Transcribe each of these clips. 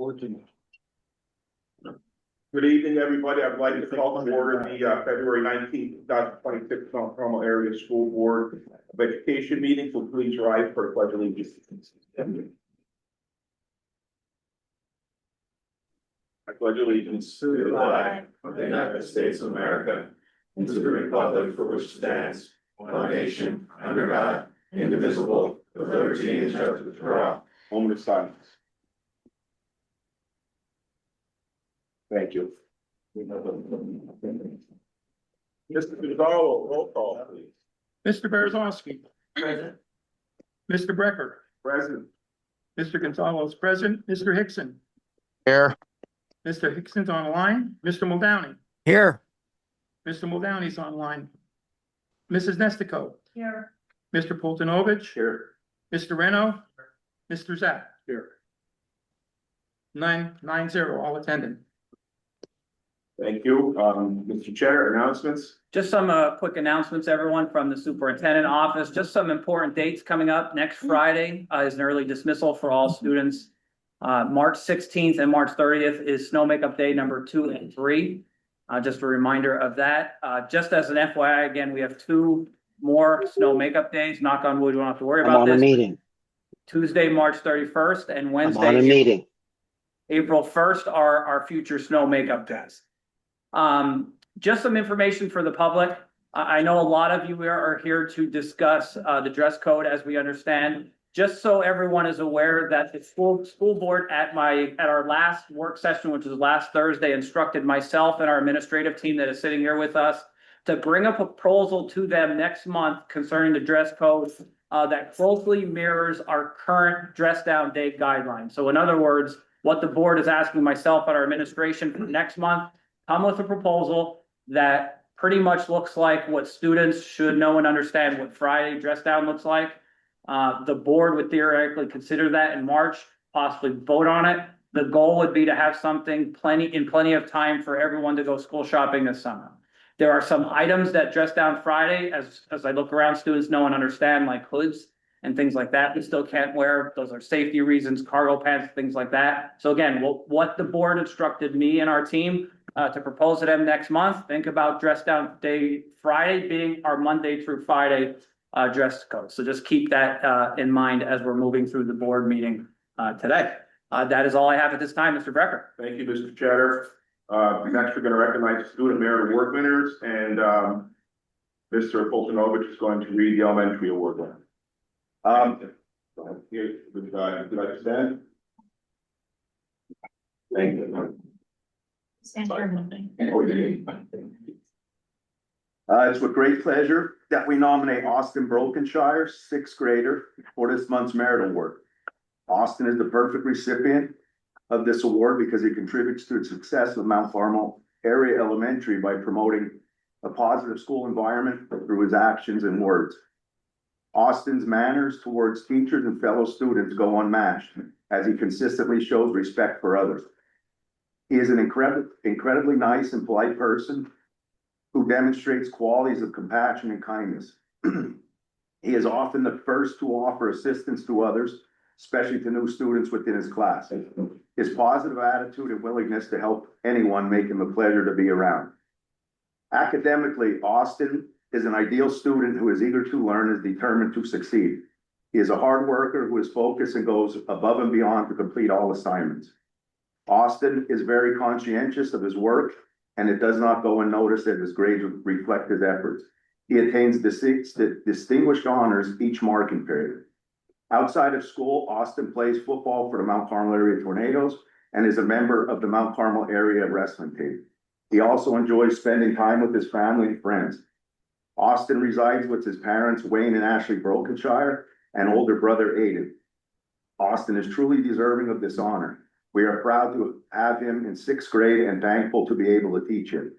Good evening, everybody. I'd like to call to order the February 19th, 2026 Mount Carmel Area School Board of Education meeting. So please rise for a pledge of allegiance. I pledge allegiance to the flag of the United States of America and to the republic for which it stands, one nation, under God, indivisible, with liberty and justice for all. Moment of silence. Thank you. Mr. Gonzalo, roll call, please. Mr. Beresowski. Present. Mr. Brecker. Present. Mr. Gonzalez present. Mr. Hickson. Here. Mr. Hickson's online. Mr. Muldowney. Here. Mr. Muldowney's online. Mrs. Nestico. Here. Mr. Poltonovich. Here. Mr. Reno. Mr. Zap. Here. 990, all attending. Thank you. Mr. Chair, announcements. Just some quick announcements, everyone, from the superintendent office. Just some important dates coming up. Next Friday is an early dismissal for all students. March 16th and March 30th is snow makeup day number 2 and 3. Just a reminder of that. Just as an FYI, again, we have 2 more snow makeup days. Knock on wood, we don't have to worry about this. I'm on a meeting. Tuesday, March 31st, and I'm on a Wednesday, meeting. April 1st are our future snow makeup days. Just some information for the public. I know a lot of you are here to discuss the dress code as we understand. Just so everyone is aware that the school board at our last work session, which was last Thursday, instructed myself and our administrative team that is sitting here with us to bring a proposal to them next month concerning the dress code that closely mirrors our current dress down day guidelines. So in other words, what the board is asking myself and our administration for next month, come with a proposal that pretty much looks like what students should know and understand what Friday dress down looks like. The board would theoretically consider that in March, possibly vote on it. The goal would be to have something plenty of time for everyone to go school shopping this summer. There are some items that dress down Friday, as I look around, students know and understand, like hoods and things like that. We still can't wear. Those are safety reasons, cargo pants, things like that. So again, what the board instructed me and our team to propose to them next month, think about dress down day Friday being our Monday through Friday dress code. So just keep that in mind as we're moving through the board meeting today. That is all I have at this time, Mr. Brecker. Thank you, Mr. Chatter. Next, we're going to recognize the Student Merit Award winners, and Mr. Poltonovich is going to read the elementary award winner. Here, would you like to stand? Thank you. Stand for It's with great pleasure that we nominate Austin Brokenshire, 6th grader, for this month's Merit Award. Austin is the perfect recipient of this award because he contributes to the success of Mount Carmel Area Elementary by promoting a positive school environment through his actions and words. Austin's manners towards teachers and fellow students go unmatched as he consistently shows respect for others. He is an incredibly nice and polite person who demonstrates qualities of compassion and kindness. He is often the first to offer assistance to others, especially to new students within his class. His positive attitude and willingness to help anyone make him a pleasure to be around. Academically, Austin is an ideal student who is eager to learn and is determined to succeed. He is a hard worker who is focused and goes above and beyond to complete all assignments. Austin is very conscientious of his work, and it does not go unnoticed that his grades reflect his efforts. He attains distinguished honors each marking period. Outside of school, Austin plays football for the Mount Carmel Area Tornadoes and is a member of the Mount Carmel Area Wrestling Team. He also enjoys spending time with his family and friends. Austin resides with his parents, Wayne and Ashley Brokenshire, and older brother, Aiden. Austin is truly deserving of this honor. We are proud to have him in 6th grade and thankful to be able to teach him.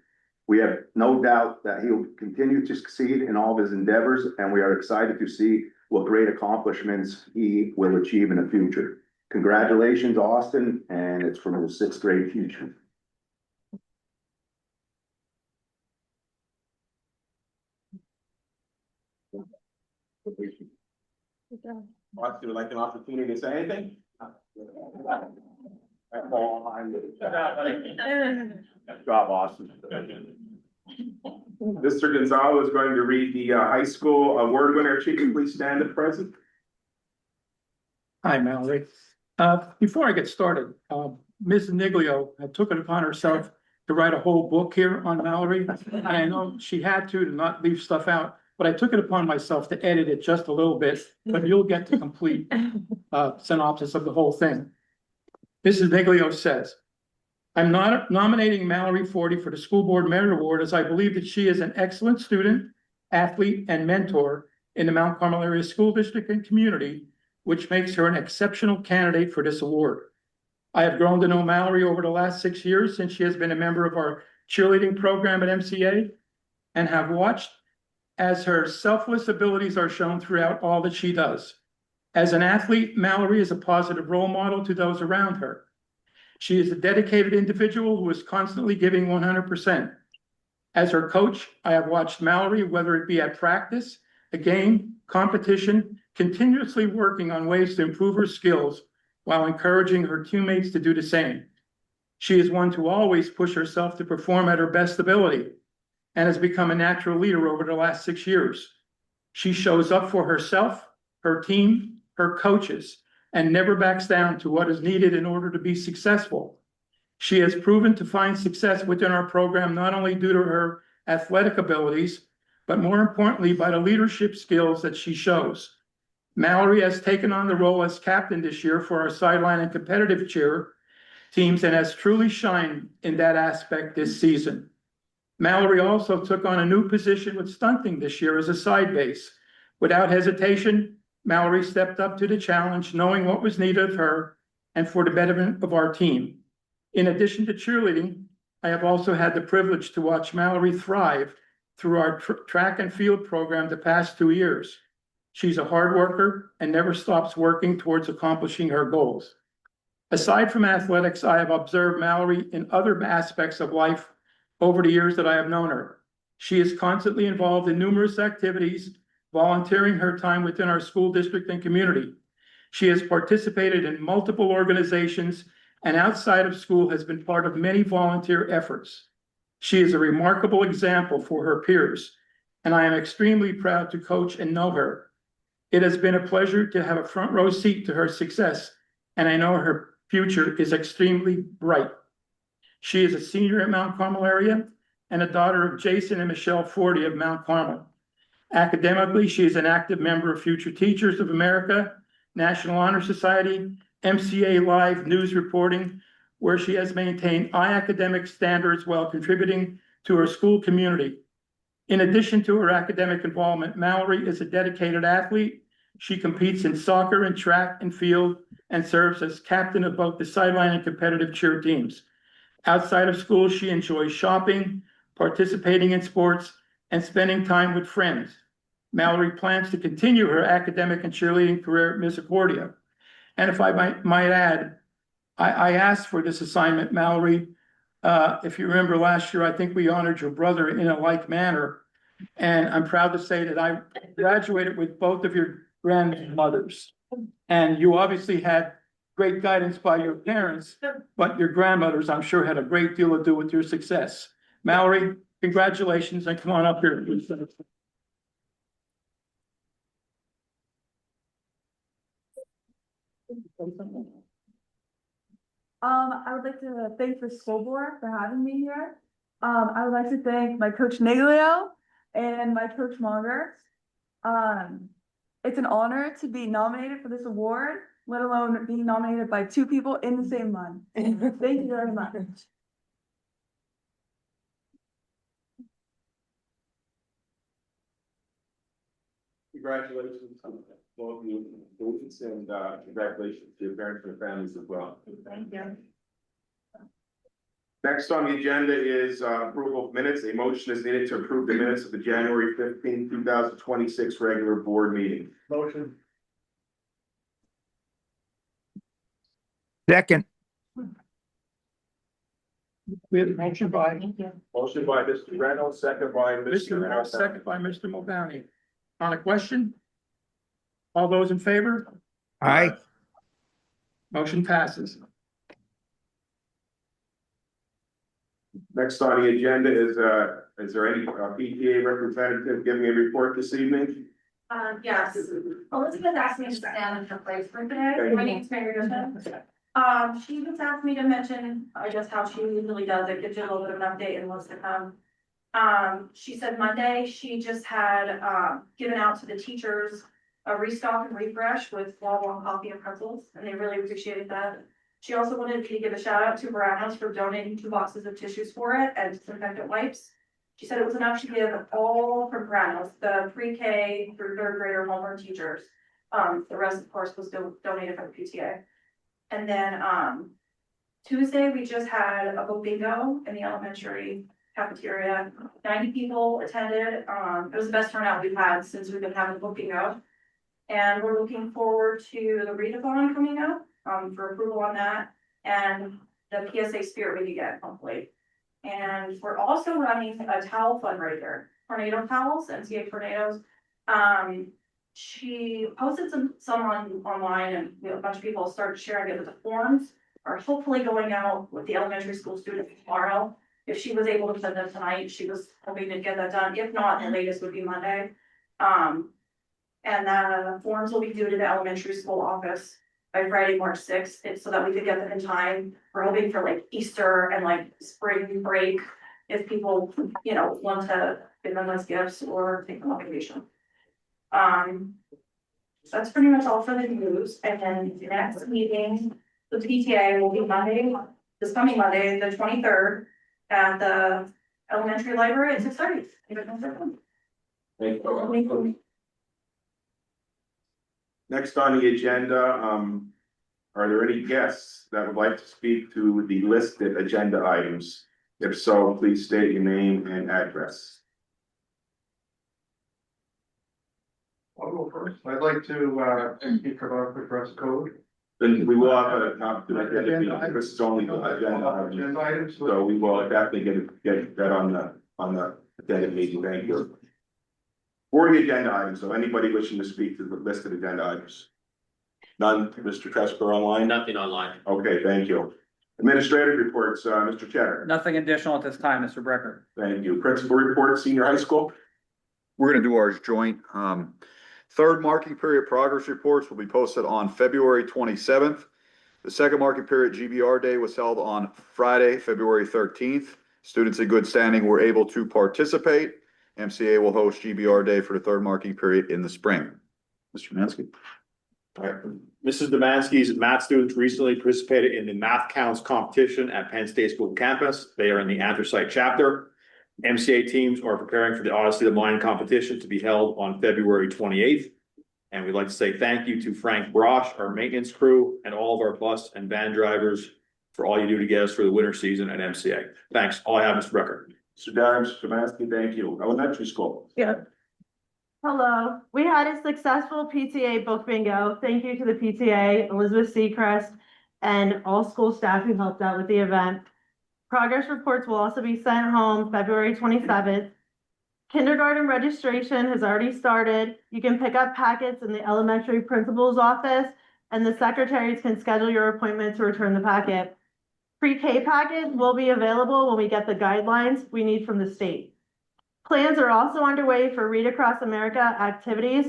We have no doubt that he will continue to succeed in all of his endeavors, and we are excited to see what great accomplishments he will achieve in the future. Congratulations, Austin, and it's from the 6th grade future. Austin would like an opportunity to say anything? Job, Austin. Mr. Gonzalez is going to read the high school award winner. Chief, can you please stand at present? Hi, Mallory. Before I get started, Ms. Niglio took it upon herself to write a whole book here on Mallory. And I know she had to not leave stuff out, but I took it upon myself to edit it just a little bit, but you'll get the complete synopsis of the whole thing. Mrs. Niglio says, I'm not nominating Mallory Forty for the School Board Merit Award as I believe that she is an excellent student, athlete, and mentor in the Mount Carmel area school district and community, which makes her an exceptional candidate for this award. I have grown to know Mallory over the last 6 years since she has been a member of our cheerleading program at MCA and have watched as her selfless abilities are shown throughout all that she does. As an athlete, Mallory is a positive role model to those around her. She is a dedicated individual who is constantly giving 100%. As her coach, I have watched Mallory, whether it be at practice, a game, competition, continuously working on ways to improve her skills while encouraging her teammates to do the same. She is one to always push herself to perform at her best ability and has become a natural leader over the last 6 years. She shows up for herself, her team, her coaches, and never backs down to what is needed in order to be successful. She has proven to find success within our program, not only due to her athletic abilities, but more importantly, by the leadership skills that she shows. Mallory has taken on the role as captain this year for our sideline and competitive cheer teams and has truly shined in that aspect this season. Mallory also took on a new position with stunting this year as a side base. Without hesitation, Mallory stepped up to the challenge, knowing what was needed of her and for the betterment of our team. In addition to cheerleading, I have also had the privilege to watch Mallory thrive through our track and field program the past 2 years. She's a hard worker and never stops working towards accomplishing her goals. Aside from athletics, I have observed Mallory in other aspects of life over the years that I have known her. She is constantly involved in numerous activities, volunteering her time within our school district and community. She has participated in multiple organizations and outside of school has been part of many volunteer efforts. She is a remarkable example for her peers, and I am extremely proud to coach and know her. It has been a pleasure to have a front row seat to her success, and I know her future is extremely bright. She is a senior at Mount Carmel area and a daughter of Jason and Michelle Forty of Mount Carmel. Academically, she is an active member of Future Teachers of America, National Honor Society, MCA Live News Reporting, where she has maintained high academic standards while contributing to her school community. In addition to her academic involvement, Mallory is a dedicated athlete. She competes in soccer and track and field and serves as captain of both the sideline and competitive cheer teams. Outside of school, she enjoys shopping, participating in sports, and spending time with friends. Mallory plans to continue her academic and cheerleading career at Misericordia. And if I might add, I asked for this assignment, Mallory. If you remember last year, I think we honored your brother in a like manner. And I'm proud to say that I graduated with both of your grandmothers. And you obviously had great guidance by your parents, but your grandmothers, I'm sure, had a great deal to do with your success. Mallory, congratulations, and come on up here. I would like to thank the school board for having me here. I would like to thank my coach Neglio and my coach Monger. It's an honor to be nominated for this award, let alone being nominated by 2 people in the same month. Thank you very much. Congratulations to both of you, and congratulations to your parents and your families as well. Thank you. Next on the agenda is approval of minutes. A motion is needed to approve the minutes of the January 15, 2026 regular board meeting. Motion. Second. We have a motion by Thank you. Motion by Mr. Reynolds, second by Mr. Reynolds, second by Mr. Muldowney. On a question? All those in favor? Aye. Motion passes. Next on the agenda is there any PTA representative giving a report this evening? Yes, Elizabeth asked me to stand in her place for today. Okay. My name's Mary Guzman. She just asked me to mention, just how she usually does it, gives you a little bit of an update and what's to come. She said Monday, she just had, given out to the teachers a restock and refresh with Wawa coffee and pretzels, and they really appreciated that. She also wanted me to give a shout out to Baranos for donating 2 boxes of tissues for it and disinfectant wipes. She said it was enough to give all from Baranos, the pre-K through 3rd grader homeroom teachers. The rest, of course, was donated by the PTA. And then, Tuesday, we just had a book bingo in the elementary cafeteria. 90 people attended. It was the best turnout we've had since we've been having the book bingo. And we're looking forward to the readathon coming up, for approval on that, and the PSA Spirit Week again, hopefully. And we're also running a towel fundraiser, tornado towels, NCA tornadoes. She posted some online, and a bunch of people started sharing it, with the forms are hopefully going out with the elementary school students tomorrow. If she was able to send them tonight, she was hoping to get that done. If not, the latest would be Monday. And the forms will be due to the elementary school office by Friday, March 6th, so that we could get them in time. We're hoping for like Easter and like spring break, if people, want to give them as gifts or take them on vacation. That's pretty much all for the news. And then the next meeting, the PTA will be Monday, this coming Monday, the 23rd, at the elementary library at 6:30. Thank you. Next on the agenda, are there any guests that would like to speak to the listed agenda items? If so, please state your name and address. I'll go first. I'd like to speak about the dress code. Then we will have a opportunity, this is only the agenda item, Agenda items. so we will definitely get that on the agenda meeting. Thank you. For the agenda items, so anybody wishing to speak to the listed agenda items? None, Mr. Tresper online? Nothing online. Okay, thank you. Administrative reports, Mr. Cheddar. Nothing additional at this time, Mr. Brecker. Thank you. Principal report, senior high school. We're gonna do ours joint. Third marking period progress reports will be posted on February 27th. The second marking period GBR day was held on Friday, February 13th. Students in good standing were able to participate. MCA will host GBR day for the third marking period in the spring. Mr. Mansky. Mrs. Demansky's math students recently participated in the math counts competition at Penn State School campus. They are in the anthracite chapter. MCA teams are preparing for the Odyssey of the Mind competition to be held on February 28th. And we'd like to say thank you to Frank Brosh, our maintenance crew, and all of our bus and van drivers for all you do to get us through the winter season at MCA. Thanks. All I have, Mr. Brecker. Mr. Darren, Mr. Szymanski, thank you. Elementary school. Yeah. Hello, we had a successful PTA book bingo. Thank you to the PTA, Elizabeth Seacrest, and all school staff who helped out with the event. Progress reports will also be sent home February 27th. Kindergarten registration has already started. You can pick up packets in the elementary principal's office, and the secretaries can schedule your appointment to return the packet. Pre-K packets will be available when we get the guidelines we need from the state. Plans are also underway for Read Across America activities.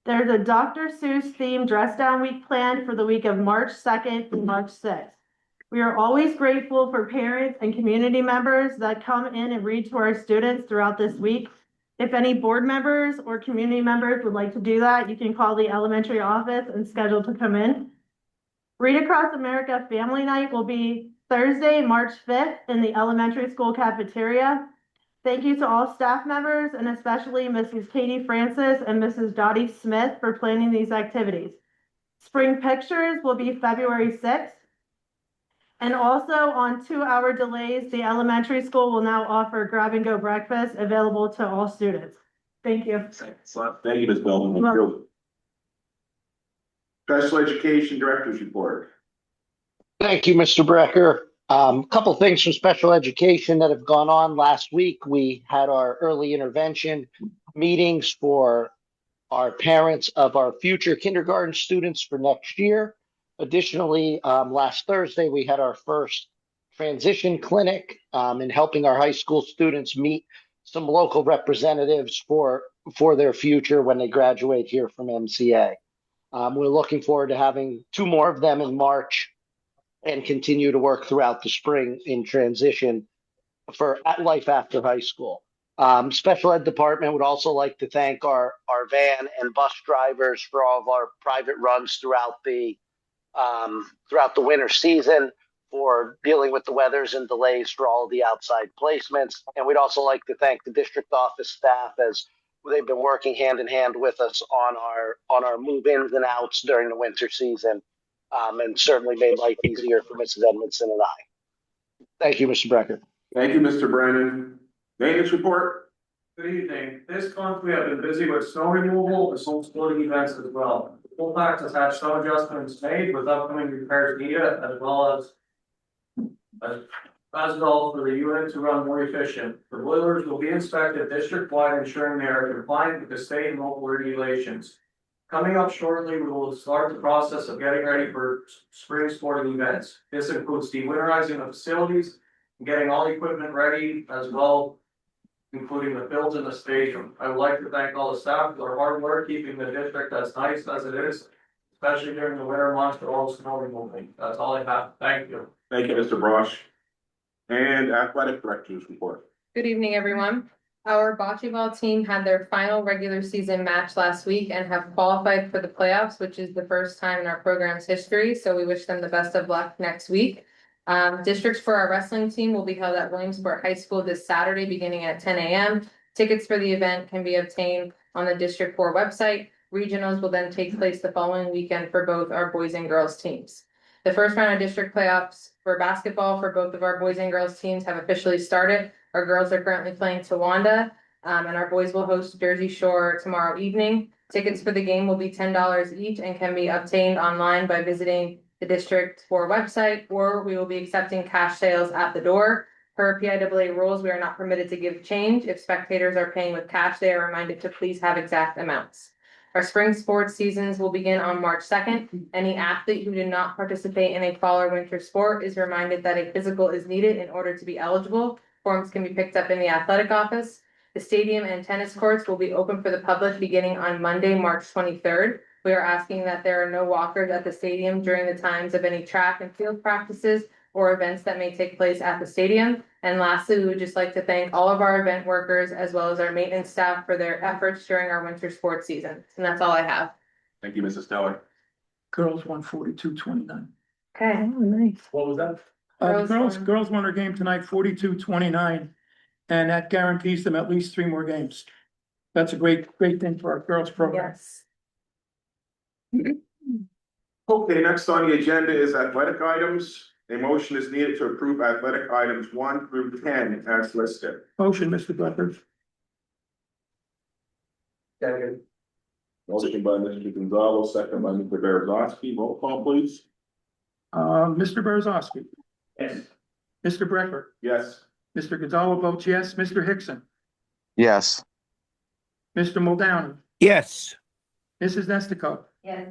There's a Dr. Seuss themed dress down week planned for the week of March 2nd and March 6th. We are always grateful for parents and community members that come in and read to our students throughout this week. If any board members or community members would like to do that, you can call the elementary office and schedule to come in. Read Across America Family Night will be Thursday, March 5th in the elementary school cafeteria. Thank you to all staff members and especially Mrs. Katie Francis and Mrs. Dottie Smith for planning these activities. Spring Pictures will be February 6th. And also on 2-hour delays, the elementary school will now offer grab and go breakfast available to all students. Thank you. Thank you, Ms. Bellman. Thank you. Special Education Director's Report. Thank you, Mr. Brecker. Couple things from special education that have gone on last week. We had our early intervention meetings for our parents of our future kindergarten students for next year. Additionally, last Thursday, we had our first transition clinic, and helping our high school students meet some local representatives for their future when they graduate here from MCA. We're looking forward to having 2 more of them in March and continue to work throughout the spring in transition for life after high school. Special ed department would also like to thank our van and bus drivers for all of our private runs throughout the winter season, for dealing with the weathers and delays for all of the outside placements. And we'd also like to thank the district office staff, as they've been working hand in hand with us on our move-ins and outs during the winter season, and certainly made life easier for Mrs. Edmondson and I. Thank you, Mr. Brecker. Thank you, Mr. Brennan. Maintenance report? Good evening. This month we have been busy with snow removal and some sporting events as well. Full Pack has had snow adjustments made with upcoming repairs needed, as well for the unit to run more efficient. The boilers will be inspected district-wide, ensuring they are compliant with the state and local regulations. Coming up shortly, we will start the process of getting ready for spring sporting events. This includes de-winterizing the facilities and getting all equipment ready, as well, including the fields in the stadium. I would like to thank all the staff for their hard work, keeping the district as nice as it is, especially during the winter months for all the snow removal. That's all I have. Thank you. Thank you, Mr. Brosh. And athletic director's report. Good evening, everyone. Our bocce ball team had their final regular season match last week and have qualified for the playoffs, which is the first time in our program's history. So we wish them the best of luck next week. Districts for our wrestling team will be held at Williamsport High School this Saturday, beginning at 10 a.m. Tickets for the event can be obtained on the District 4 website. Regionals will then take place the following weekend for both our boys and girls teams. The first round of district playoffs for basketball for both of our boys and girls teams have officially started. Our girls are currently playing Towanda, and our boys will host Jersey Shore tomorrow evening. Tickets for the game will be $10 each and can be obtained online by visiting the District 4 website, or we will be accepting cash sales at the door. Per PIAA rules, we are not permitted to give change. If spectators are paying with cash, they are reminded to please have exact amounts. Our spring sports seasons will begin on March 2nd. Any athlete who did not participate in a fall or winter sport is reminded that a physical is needed in order to be eligible. Forms can be picked up in the athletic office. The stadium and tennis courts will be open for the public beginning on Monday, March 23rd. We are asking that there are no walkers at the stadium during the times of any track and field practices or events that may take place at the stadium. And lastly, we would just like to thank all of our event workers as well as our maintenance staff for their efforts during our winter sports season. And that's all I have. Thank you, Mrs. Teller. Girls won 42-29. Okay. Oh, nice. What was that? Girls won their game tonight 42-29, and that guarantees them at least 3 more games. That's a great thing for our girls program. Yes. Okay, next on the agenda is athletic items. A motion is needed to approve athletic items 1 through 10 as listed. Motion, Mr. Blecker. Second. Motion by Mr. Gonzalez, second by Mr. Beresowski. Roll call, please. Mr. Beresowski, Yes. Mr. Brecker, Yes. Mr. Gonzalez votes yes, Mr. Hickson, Yes. Mr. Muldowney, Yes. Mrs. Nestico, Yes.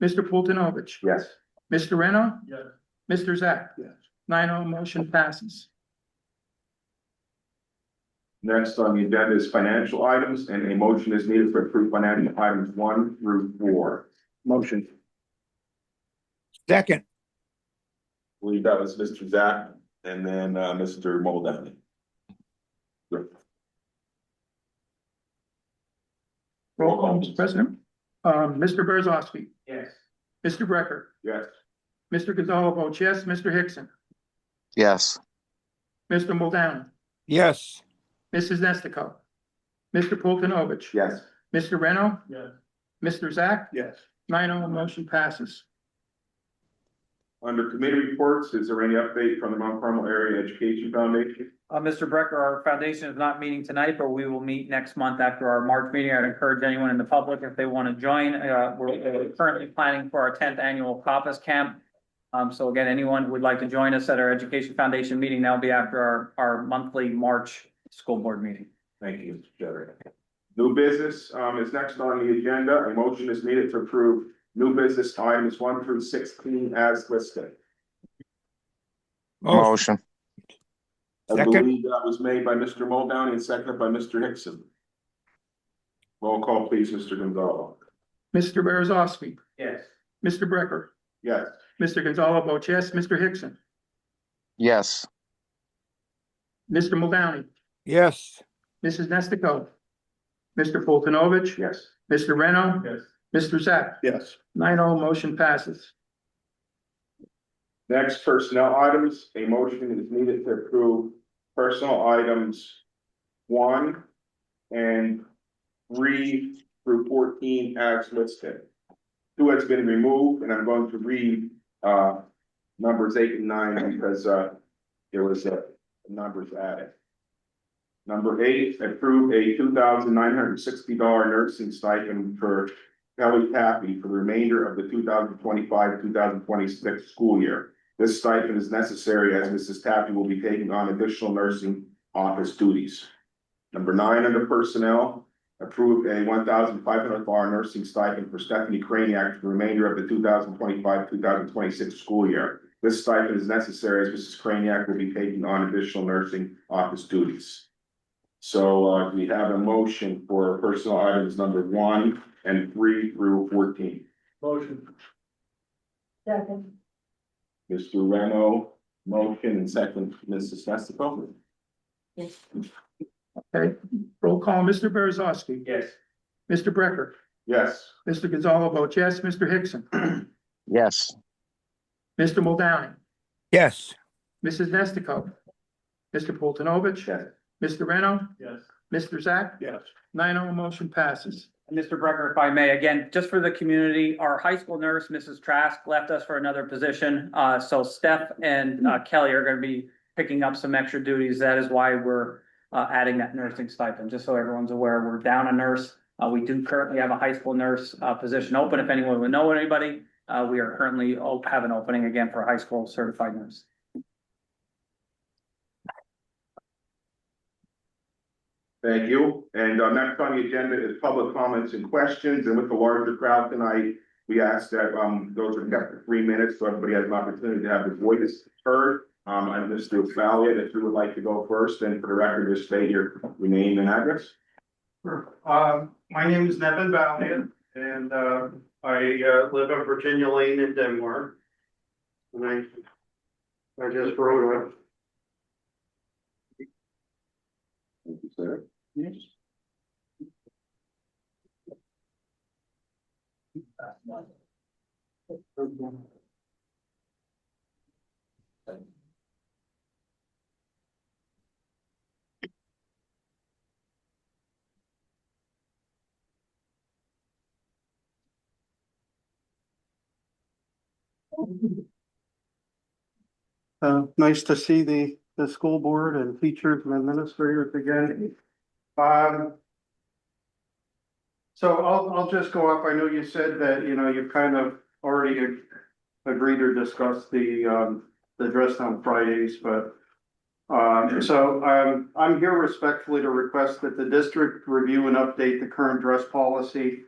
Mr. Pultonovich, Yes. Mr. Reno, Yes. Mr. Zach. Yes. 9-0, motion passes. Next on the agenda is financial items, and a motion is needed to approve financial items 1 through 4. Motion. I Second. believe that was Mr. Zach and then Mr. Muldowney. Roll call, Mr. President. Mr. Beresowski, Yes. Mr. Brecker, Yes. Mr. Gonzalez votes yes, Mr. Hickson, Yes. Mr. Muldowney, Yes. Mrs. Nestico, Mr. Pultonovich, Yes. Mr. Reno, Yes. Mr. Zach. Yes. 9-0, motion passes. Under committee reports, is there any update from the Mount Carmel Area Education Foundation? Mr. Brecker, our foundation is not meeting tonight, but we will meet next month after our March meeting. I'd encourage anyone in the public, if they want to join. We're currently planning for our 10th annual COPPAS camp. So again, anyone who would like to join us at our Education Foundation meeting, that'll be after our monthly March school board meeting. Thank you, Mr. Chair. New business is next on the agenda. A motion is needed to approve new business items 1 through 16 as listed. Motion. I believe that was made by Mr. Muldowney and seconded by Mr. Hickson. Roll call, please, Mr. Gonzalo. Mr. Beresowski, Yes. Mr. Brecker, Yes. Mr. Gonzalo votes yes, Mr. Hickson, Yes. Mr. Muldowney, Yes. Mrs. Nestico, Mr. Fultonovich. Yes. Mr. Reno, Yes. Mr. Zach, Yes. 9-0 motion passes. Next, personnel items. A motion is needed to approve personal items 1 and 3 through 14 as listed. 2 has been removed, and I'm going to read numbers 8 and 9 because there was numbers added. Number 8, approve a $2,960 nursing stipend for Kelly Taffy for the remainder of the 2025-2026 school year. This stipend is necessary as Mrs. Taffy will be taking on additional nursing office duties. Number 9, under personnel, approve a $1,500 nursing stipend for Stephanie Craniac for the remainder of the 2025-2026 school year. This stipend is necessary as Mrs. Craniac will be taking on additional nursing office duties. So we have a motion for personal items number 1 and 3 through 14. Motion. Second. Mr. Reno, motion, and second, Mrs. Nestico. Yes. Okay, roll call, Mr. Beresowski, Yes. Mr. Brecker, Yes. Mr. Gonzalo votes yes, Mr. Hickson, Yes. Mr. Muldowney, Yes. Mrs. Nestico, Mr. Fultonovich. Yes. Mr. Reno, Yes. Mr. Zach, Yes. 9-0 motion passes. And Mr. Brecker, if I may, again, just for the community, our high school nurse, Mrs. Trask, left us for another position. So Steph and Kelly are gonna be picking up some extra duties. That is why we're adding that nursing stipend, just so everyone's aware. We're down a nurse. We do currently have a high school nurse position open. If anyone would know anybody, we are currently have an opening again for a high school certified nurse. Thank you. And next on the agenda is public comments and questions. And with the larger crowd tonight, we ask that those are kept for 3 minutes so everybody has an opportunity to have their voice heard. And Mr. Valia, if you would like to go first, and for the record, just state your name and address. My name is Nevin Valiant, and I live on Virginia Lane in Denmark. And I just wrote Thank you, sir. Yes. nice to see the school board and teachers and administrators again. So I'll just go up. I know you said that, you know, you've kind of already agreed or discussed the dress down Fridays, but I'm here respectfully to request that the district review and update the current dress policy,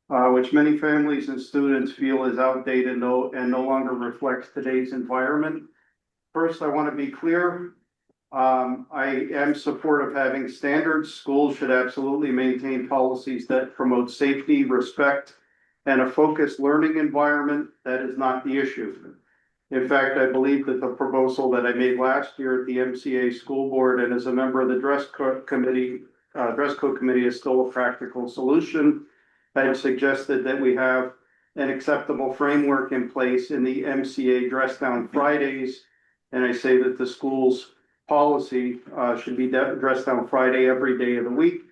which many families and students feel is outdated and no longer reflects today's environment. First, I want to be clear. I am supportive of having standards. Schools should absolutely maintain policies that promote safety, respect, and a focused learning environment. That is not the issue. In fact, I believe that the proposal that I made last year at the MCA school board and as a member of the dress code committee is still a practical solution. I have suggested that we have an acceptable framework in place in the MCA Dress Down Fridays. And I say that the school's policy should be dressed down Friday every day of the week.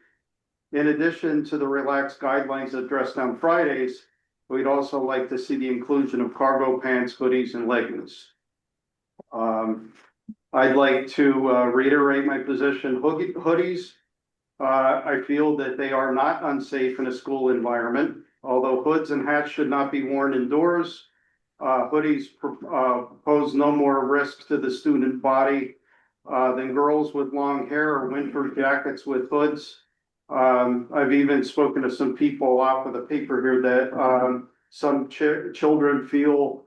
In addition to the relaxed guidelines of Dress Down Fridays, we'd also like to see the inclusion of cargo pants, hoodies, and leggings. I'd like to reiterate my position. Hoodies, I feel that they are not unsafe in a school environment. Although hoods and hats should not be worn indoors, hoodies pose no more risk to the student body than girls with long hair or winter jackets with hoods. I've even spoken to some people off of the paper here that some children feel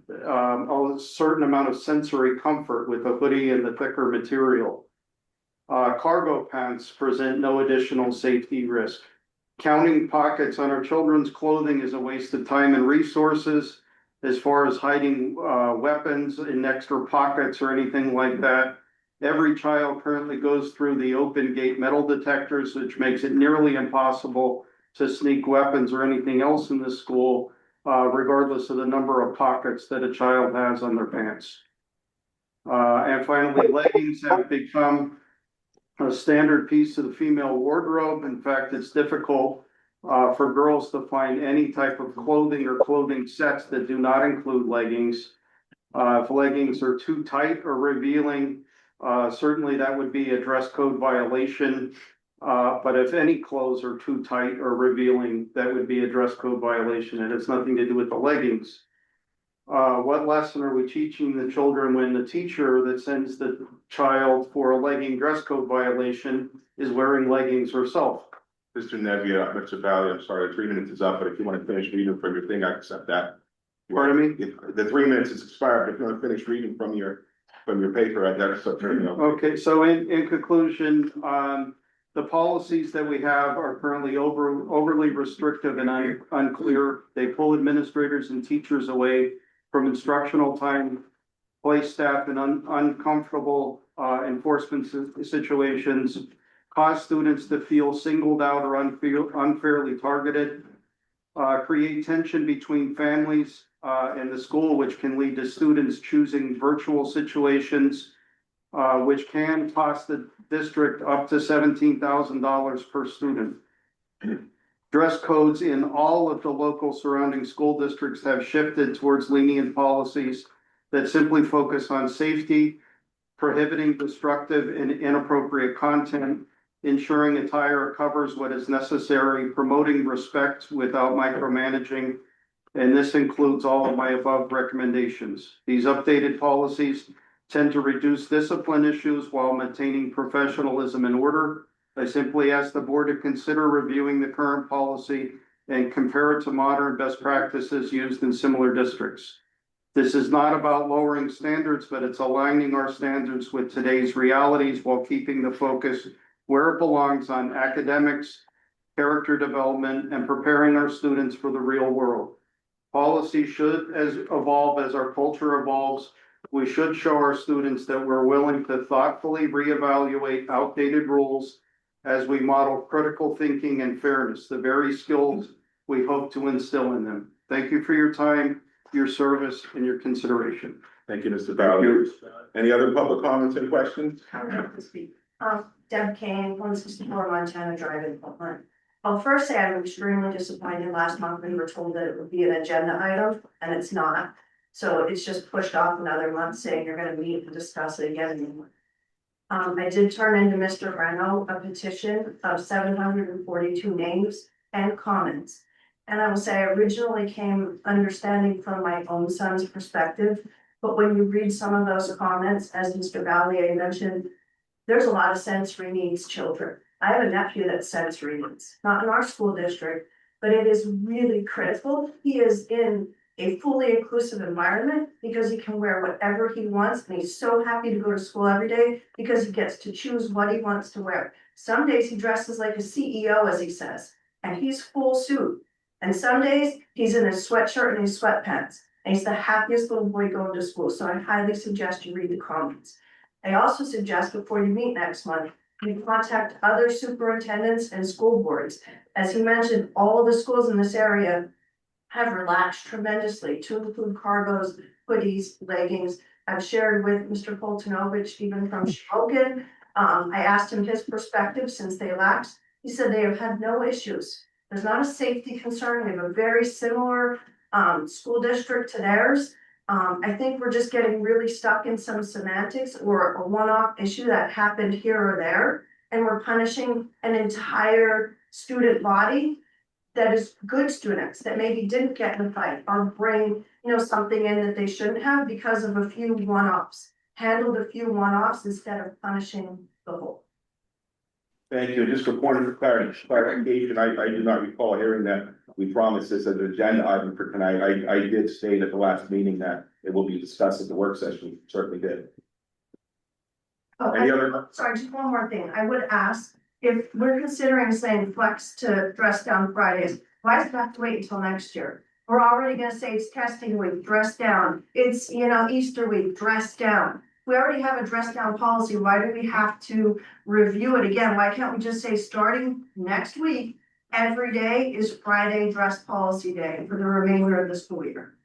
a certain amount of sensory comfort with a hoodie and the thicker material. Cargo pants present no additional safety risk. Counting pockets on our children's clothing is a waste of time and resources. As far as hiding weapons in extra pockets or anything like that, every child currently goes through the open gate metal detectors, which makes it nearly impossible to sneak weapons or anything else in the school, regardless of the number of pockets that a child has on their pants. And finally, leggings have become a standard piece of the female wardrobe. In fact, it's difficult for girls to find any type of clothing or clothing sets that do not include leggings. If leggings are too tight or revealing, certainly that would be a dress code violation. But if any clothes are too tight or revealing, that would be a dress code violation. It has nothing to do with the leggings. What lesson are we teaching the children when the teacher that sends the child for a legging dress code violation is wearing leggings herself? Mr. Nevia, Mr. Valley, I'm sorry, 3 minutes is up, but if you want to finish reading from your thing, I accept that. Pardon me? The 3 minutes is expired, but if you want to finish reading from your paper, that's up to you. Okay, so in conclusion, the policies that we have are currently overly restrictive and unclear. They pull administrators and teachers away from instructional time, place staff in uncomfortable enforcement situations, cause students to feel singled out or unfairly targeted, create tension between families and the school, which can lead to students choosing virtual situations, which can cost the district up to $17,000 per student. Dress codes in all of the local surrounding school districts have shifted towards lenient policies that simply focus on safety, prohibiting destructive and inappropriate content, ensuring attire covers what is necessary, promoting respect without micromanaging, and this includes all of my above recommendations. These updated policies tend to reduce discipline issues while maintaining professionalism and order. I simply ask the board to consider reviewing the current policy and compare it to modern best practices used in similar districts. This is not about lowering standards, but it's aligning our standards with today's realities while keeping the focus where it belongs on academics, character development, and preparing our students for the real world. Policy should evolve as our culture evolves. We should show our students that we're willing to thoughtfully reevaluate outdated rules as we model critical thinking and fairness, the very skills we hope to instill in them. Thank you for your time, your service, and your consideration. Thank you, Mr. Valley. Any other public comments and questions? I would like to speak. Deb Kane, 164 Montana Drive in Portland. I'll first say I'm extremely disappointed. Last month we were told that it would be an agenda item, and it's not. So it's just pushed off another month, saying you're gonna meet and discuss it again. I did turn into Mr. Reno a petition of 742 names and comments. And I will say I originally came understanding from my own son's perspective, but when you read some of those comments, as Mr. Valier mentioned, there's a lot of sensory needs children. I have a nephew that's sensory needs, not in our school district, but it is really critical. He is in a fully inclusive environment because he can wear whatever he wants, and he's so happy to go to school every day because he gets to choose what he wants to wear. Some days he dresses like a CEO, as he says, and he's full suit. And some days he's in his sweatshirt and his sweatpants, and he's the happiest little boy going to school. So I highly suggest you read the comments. I also suggest before you meet next month, you contact other superintendents and school boards. As he mentioned, all the schools in this area have relaxed tremendously to include cargos, hoodies, leggings. I've shared with Mr. Poltonovich, even from Shamokin. I asked him his perspective since they laxed. He said they have had no issues. There's not a safety concern. We have a very similar school district to theirs. I think we're just getting really stuck in some semantics or a one-off issue that happened here or there. And we're punishing an entire student body that is good students that maybe didn't get in the fight or bring, something in that they shouldn't have because of a few one-offs. Handled a few one-offs instead of punishing the whole. Thank you. Just for point of clarification, I do not recall hearing that we promised this as an agenda item for tonight. I did state at the last meeting that it will be discussed at the work session. We certainly did. Oh, Any other? sorry, just one more thing. I would ask if we're considering saying flex to dress down Fridays, why does it have to wait until next year? We're already gonna say it's testing week, dress down. It's, Easter week, dress down. We already have a dress down policy. Why do we have to review it again? Why can't we just say starting next week, every day is Friday dress policy day for the remainder of the school year?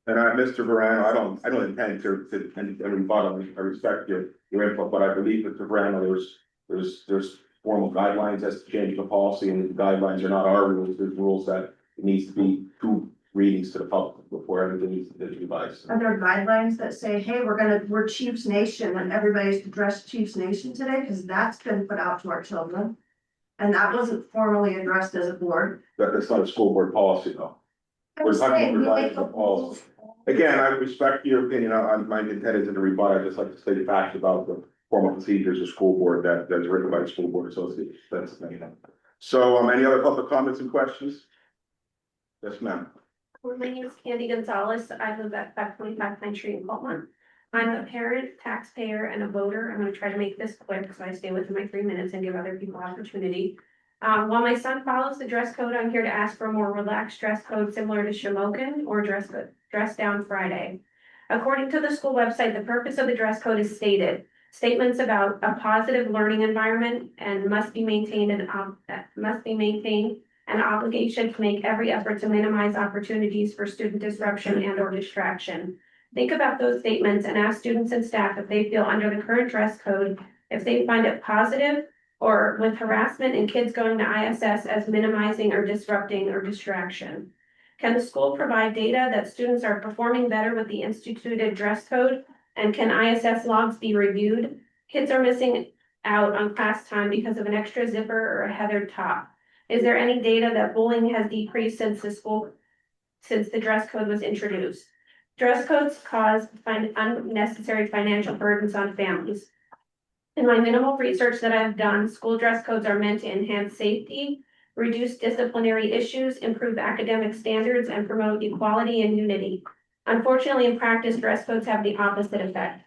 And Mr. Verano, I don't intend to, and rebuttal, I respect your input, but I believe Mr. Verano, there's formal guidelines as to change the policy, and the guidelines are not our rules, there's rules that it needs to be two readings to the public before everything needs to be revised. Are there guidelines that say, hey, we're Chiefs Nation and everybody's to dress Chiefs Nation today? Because that's been put out to our children. And that wasn't formally addressed as a board. That's not a school board policy though. I'm We're saying, talking we about make revising the a policy. Again, I respect your opinion on my intent is in the rebuttal. I just like to state the facts about the formal procedures of school board that's written by the school board association. That's the thing. So, any other public comments and questions? Yes, ma'am. My name is Candy Gonzalez. I live at 525 Pine Street in Baltimore. I'm a parent, taxpayer, and a voter. I'm gonna try to make this quick so I stay within my 3 minutes and give other people opportunity. While my son follows the dress code, I'm here to ask for a more relaxed dress code similar to Shamokin or dress down Friday. According to the school website, the purpose of the dress code is stated. Statements about a positive learning environment and must be maintained an obligation to make every effort to minimize opportunities for student disruption and or distraction. Think about those statements and ask students and staff if they feel under the current dress code, if they find it positive or with harassment and kids going to ISS as minimizing or disrupting or distraction. Can the school provide data that students are performing better with the instituted dress code? And can ISS logs be reviewed? Kids are missing out on class time because of an extra zipper or a heathered top. Is there any data that bullying has decreased since the dress code was introduced? Dress codes cause unnecessary financial burdens on families. In my minimal research that I've done, school dress codes are meant to enhance safety, reduce disciplinary issues, improve academic standards, and promote equality and unity. Unfortunately, in practice, dress codes have the opposite effect.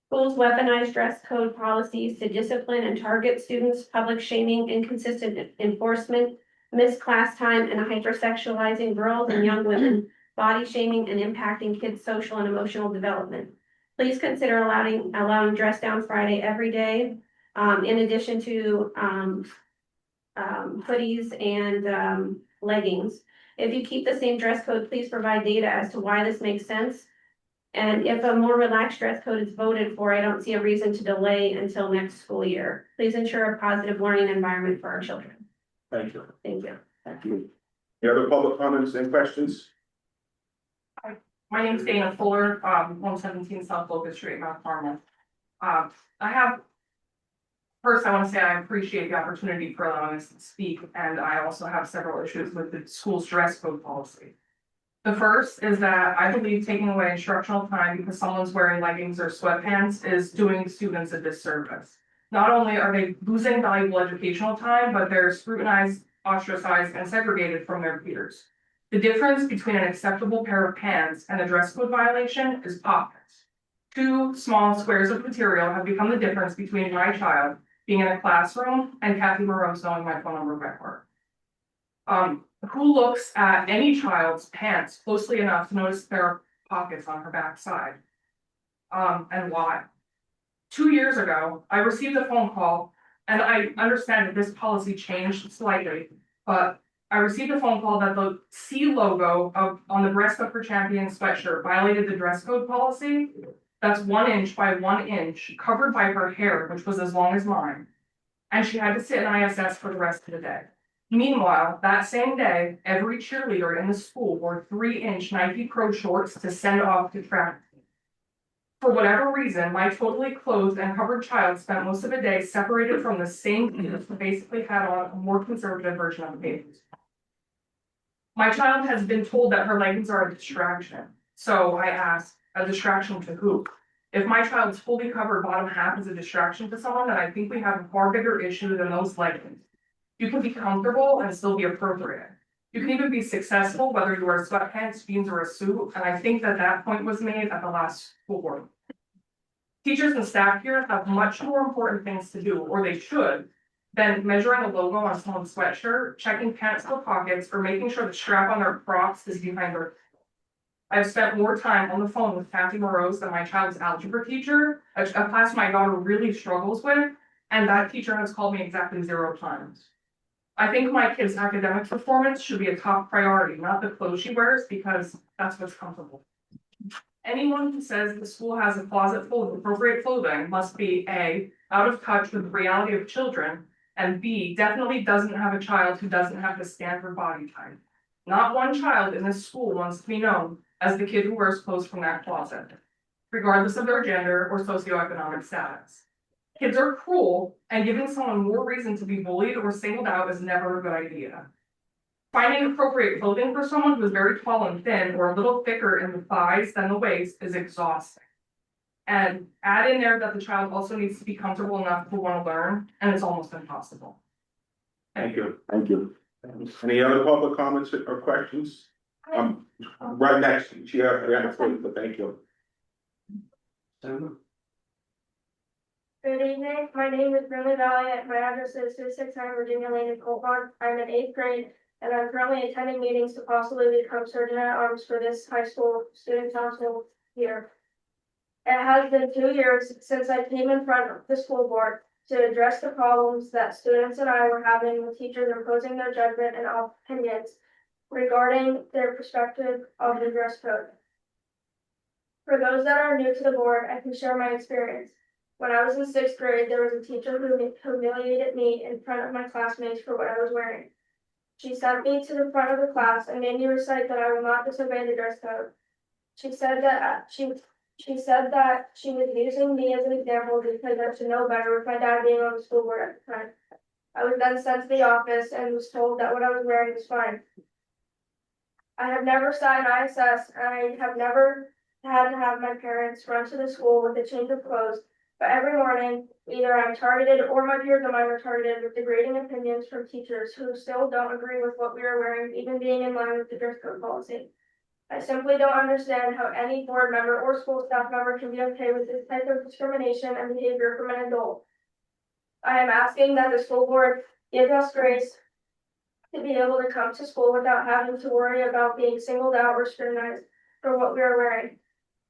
Schools weaponize dress code policies to discipline and target students, public shaming, inconsistent enforcement, missed class time, and hypersexualizing girls and young women, body shaming, and impacting kids' social and emotional development. Please consider allowing dress down Friday every day, in addition to hoodies and leggings. If you keep the same dress code, please provide data as to why this makes sense. And if a more relaxed dress code is voted for, I don't see a reason to delay until next school year. Please ensure a positive learning environment for our children. Thank you. Thank you. Thank you. Any other public comments and questions? My name is Dana Fuller, 117 South Locust Street, Mount Carmel. First, I want to say I appreciate the opportunity for allowing us to speak, and I also have several issues with the school's dress code policy. The first is that I believe taking away instructional time because someone's wearing leggings or sweatpants is doing students a disservice. Not only are they losing valuable educational time, but they're scrutinized, ostracized, and segregated from their peers. The difference between an acceptable pair of pants and a dress code violation is pockets. 2 small squares of material have become the difference between my child being in a classroom and Kathy Morose knowing my phone number by heart. Who looks at any child's pants closely enough to notice there are pockets on her backside? And why? 2 years ago, I received a phone call, and I understand that this policy changed slightly, but I received a phone call that the C logo on the breast of her champion sweatshirt violated the dress code policy. That's 1 inch by 1 inch, covered by her hair, which was as long as mine. And she had to sit in ISS for the rest of the day. Meanwhile, that same day, every cheerleader in the school wore 3-inch Nike Pro shorts to send off to track. For whatever reason, my totally clothed and covered child spent most of the day separated from the same peers who basically had on a more conservative version of the papers. My child has been told that her leggings are a distraction. So I asked, a distraction to who? If my child's fully covered bottom half is a distraction to someone, then I think we have a far bigger issue than those leggings. You can be comfortable and still be appropriate. You can even be successful whether you wear sweatpants, jeans, or a suit, and I think that that point was made at the last school board. Teachers and staff here have much more important things to do, or they should, than measuring a logo on someone's sweatshirt, checking pants for pockets, or making sure the strap on their Crocs is behind their. I've spent more time on the phone with Kathy Morose than my child's algebra teacher, a class my daughter really struggles with, and that teacher has called me exactly 0 times. I think my kid's academic performance should be a top priority, not the clothes she wears, because that's what's comfortable. Anyone who says the school has a closet full of appropriate clothing must be A, out of touch with the reality of children, and B, definitely doesn't have a child who doesn't have the standard body type. Not one child in this school wants to be known as the kid who wears clothes from that closet, regardless of their gender or socioeconomic status. Kids are cruel, and giving someone more reason to be bullied or singled out is never a good idea. Finding appropriate clothing for someone who is very tall and thin or a little thicker in the thighs than the waist is exhausting. And add in there that the child also needs to be comfortable enough to want to learn, and it's almost impossible. Thank you. Thank you. Any other public comments or questions? Right next, to you. But thank you. Good evening, my name is Brinley Valiant, my address is 269 Virginia Lane in Cold Park. I'm in 8th grade, and I'm currently attending meetings to possibly become Sergeant at Arms for this high school student council here. It has been 2 years since I came in front of the school board to address the problems that students and I were having with teachers imposing their judgment and opinions regarding their perspective of the dress code. For those that are new to the board, I can share my experience. When I was in 6th grade, there was a teacher who humiliated me in front of my classmates for what I was wearing. She sent me to the front of the class and made me recite that I will not disobey the dress code. She said that she was using me as an example because I should know better with my dad being on the school board at the time. I was then sent to the office and was told that what I was wearing was fine. I have never sat in ISS, and I have never had to have my parents run to the school with a change of clothes. But every morning, either I'm targeted or my peers of mine are targeted with degrading opinions from teachers who still don't agree with what we are wearing, even being in line with the dress code policy. I simply don't understand how any board member or school staff member can be okay with this type of discrimination and behavior from an adult. I am asking that the school board give us grace to be able to come to school without having to worry about being singled out or scrutinized for what we are wearing.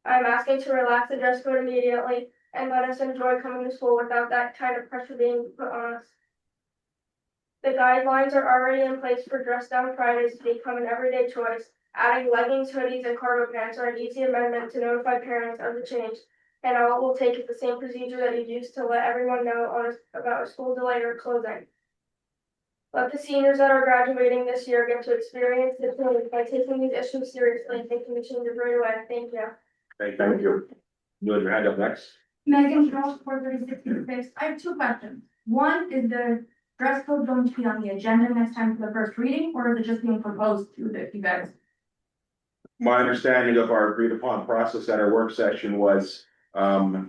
I am asking to relax the dress code immediately and let us enjoy coming to school without that kind of pressure being put on us. The guidelines are already in place for dress down Fridays to become an everyday choice. Adding leggings, hoodies, and cargo pants are an easy amendment to notify parents of the change, and all it will take is the same procedure that you used to let everyone know about a school delay or closing. Let the seniors that are graduating this year get to experience the change by taking these issues seriously and making the changes right away. Thank you. Thank you. You have your hand up next. Megan Charles, 436. I have 2 questions. One, is the dress code going to be on the agenda next time for the first reading, or is it just being proposed to you guys? My understanding of our agreed upon process at our work session was, our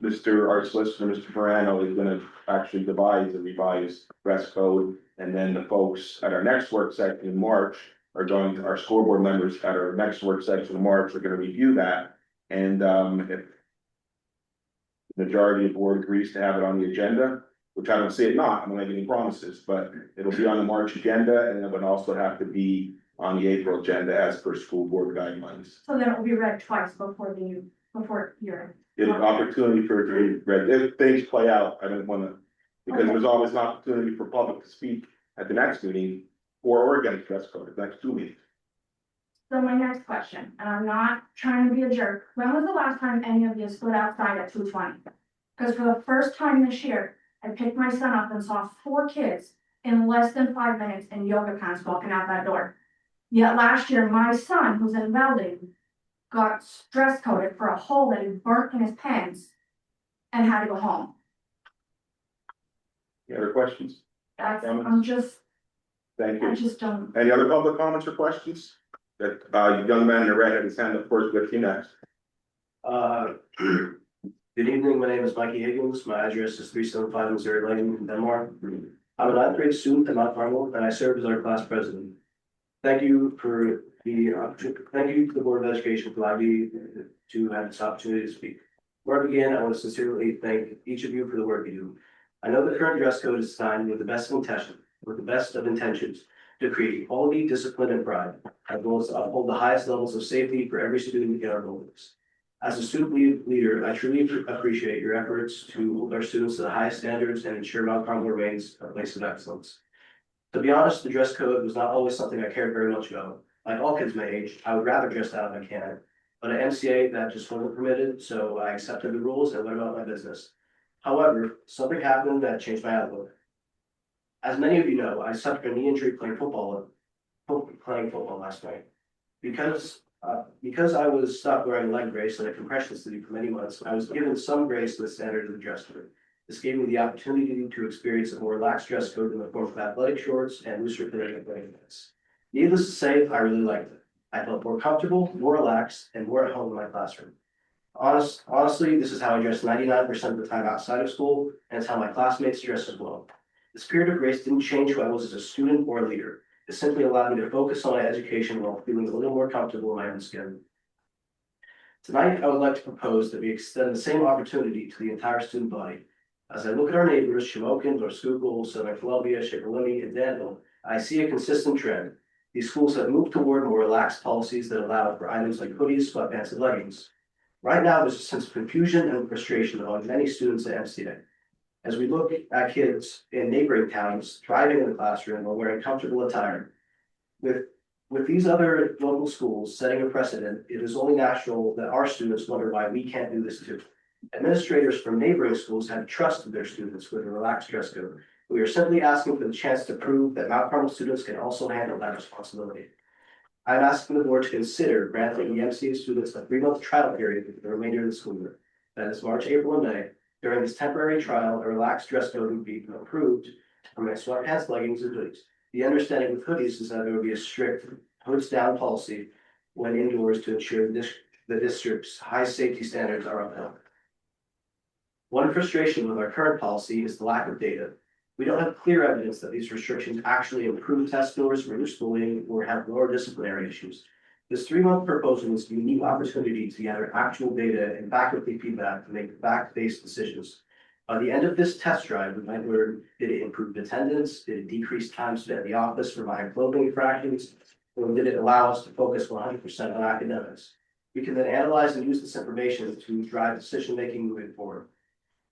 solicitor, Mr. Morano, is gonna actually devise a revised dress code. And then the folks at our next work session in March our school board members at our next work session in March are gonna review that. And, if the majority of the board agrees to have it on the agenda, which I don't see it not, I'm not making any promises, but it'll be on the March agenda, and it would also have to be on the April agenda as per school board guidelines. So then it will be read twice before hearing. It's an opportunity for it to be read. If things play out, I don't wanna, because there's always an opportunity for public to speak at the next meeting for or against dress code, the next 2 meetings. So my next question, and I'm not trying to be a jerk, when was the last time any of you stood outside at 2:20? Because for the first time this year, I picked my son up and saw 4 kids in less than 5 minutes in yoga pants walking out that door. Yet last year, my son, who's in welding, got dress coded for a hole that he burnt in his pants and had to go home. Any other questions? That's, Comments? Thank you. I just don't. Any other public comments or questions? That, young man in the red had his hand up first, with you next. Good evening, my name is Mikey Higgins, my address is 375 Missouri Lane in Denmark. I'm a ninth grade student at Mount Carmel, and I serve as our class president. Thank you for thank you to the Board of Education for allowing me to have this opportunity to speak. Before I begin, I want to sincerely thank each of you for the work you do. I know the current dress code is designed with the best of intentions to create equality, discipline, and pride, as well as to uphold the highest levels of safety for every student in our buildings. As a student leader, I truly appreciate your efforts to hold our students to the highest standards and ensure Mount Carmel remains a place of excellence. To be honest, the dress code was not always something I cared very much about. Like all kids my age, I would rather dress out if I can. But at MCA, that just wasn't permitted, so I accepted the rules and went about my business. However, something happened that changed my outlook. As many of you know, I suffered a knee injury playing football last night. Because I was stuck wearing a leg brace and a compression sleeve for many months, I was given some grace to the standard of the dress code. This gave me the opportunity to experience a more relaxed dress code in the form of athletic shorts and looser fitting pants. Needless to say, I really liked it. I felt more comfortable, more relaxed, and more at home in my classroom. Honestly, this is how I dress 99% of the time outside of school, and it's how my classmates dress as well. The spirit of grace didn't change who I was as a student or a leader. It simply allowed me to focus on my education while feeling a little more comfortable in my own skin. Tonight, I would like to propose that we extend the same opportunity to the entire student body. As I look at our neighbors, Shamokin, North Schuylkill, Southern Columbia, Shakerlini, and Danville, I see a consistent trend. These schools have moved toward more relaxed policies that allow for items like hoodies, sweatpants, and leggings. Right now, there's a sense of confusion and frustration among many students at MCA. As we look at kids in neighboring towns thriving in the classroom while wearing comfortable attire, with these other local schools setting a precedent, it is only natural that our students wonder why we can't do this too. Administrators from neighboring schools have trusted their students with a relaxed dress code. We are simply asking for the chance to prove that Mount Carmel students can also handle that responsibility. I'm asking the board to consider granting the MCA students a 3-month trial period for the remainder of the school year. That is March, April, and May. During this temporary trial, a relaxed dress code would be approved to permit sweatpants, leggings, and hoodies. The understanding with hoodies is that there would be a strict hoods down policy when indoors to ensure the district's high safety standards are upheld. One frustration with our current policy is the lack of data. We don't have clear evidence that these restrictions actually improve test scores, reduce bullying, or have lower disciplinary issues. This 3-month proposal is a unique opportunity to gather actual data and faculty feedback to make fact-based decisions. By the end of this test drive, we might learn, did it improve attendance? Did it decrease time spent in the office for minor clothing infractions? Or did it allow us to focus 100% on academics? We can then analyze and use this information to drive decision-making moving forward.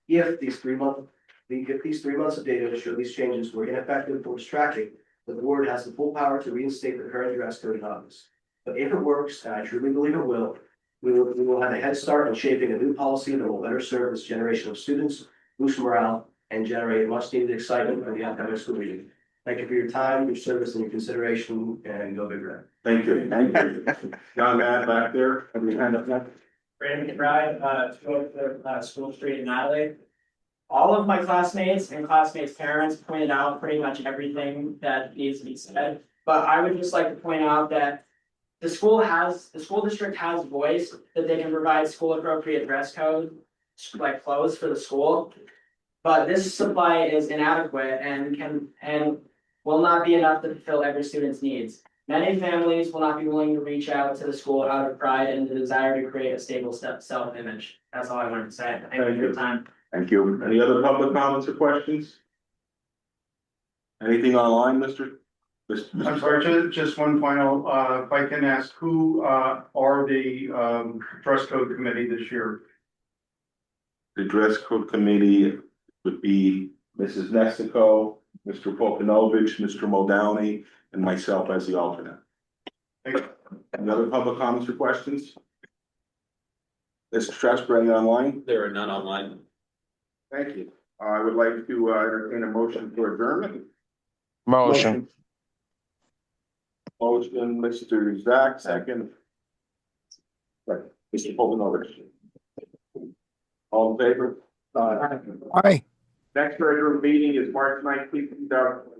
If these 3 months of data show these changes were ineffective or distracting, the board has the full power to reinstate the current dress code in August. But if it works, and I truly believe it will, we will have a head start in shaping a new policy that will better serve this generation of students, boost morale, and generate much needed excitement for the upcoming school year. Thank you for your time, your service, and your consideration, and go Big Red. Thank you. Thank you. Young man back there, have your hand up next. Brandon McBride, 203 School Street in Adelaide. All of my classmates and classmates' parents pointed out pretty much everything that needs to be said. But I would just like to point out that the school district has voiced that they can provide school appropriate dress code, like clothes for the school. But this supply is inadequate and will not be enough to fulfill every student's needs. Many families will not be willing to reach out to the school out of pride and the desire to create a stable self-image. That's all I wanted to say. Thank you for your time. Thank you. Any other public comments or questions? Anything online, Mr.? I'm sorry, just one final, if I can ask, who are the dress code committee this year? The dress code committee would be Mrs. Nestico, Mr. Pokanovich, Mr. Muldowney, and myself as the alternate. Any other public comments or questions? Mr. Strasburg, any online? There are none online. Thank you. I would like to entertain a motion for adjournment. Motion. Motion, Mr. Zach, second. Right, Mr. Pokanovich. All in favor? Aye. Next regular meeting is March 19th, 2020.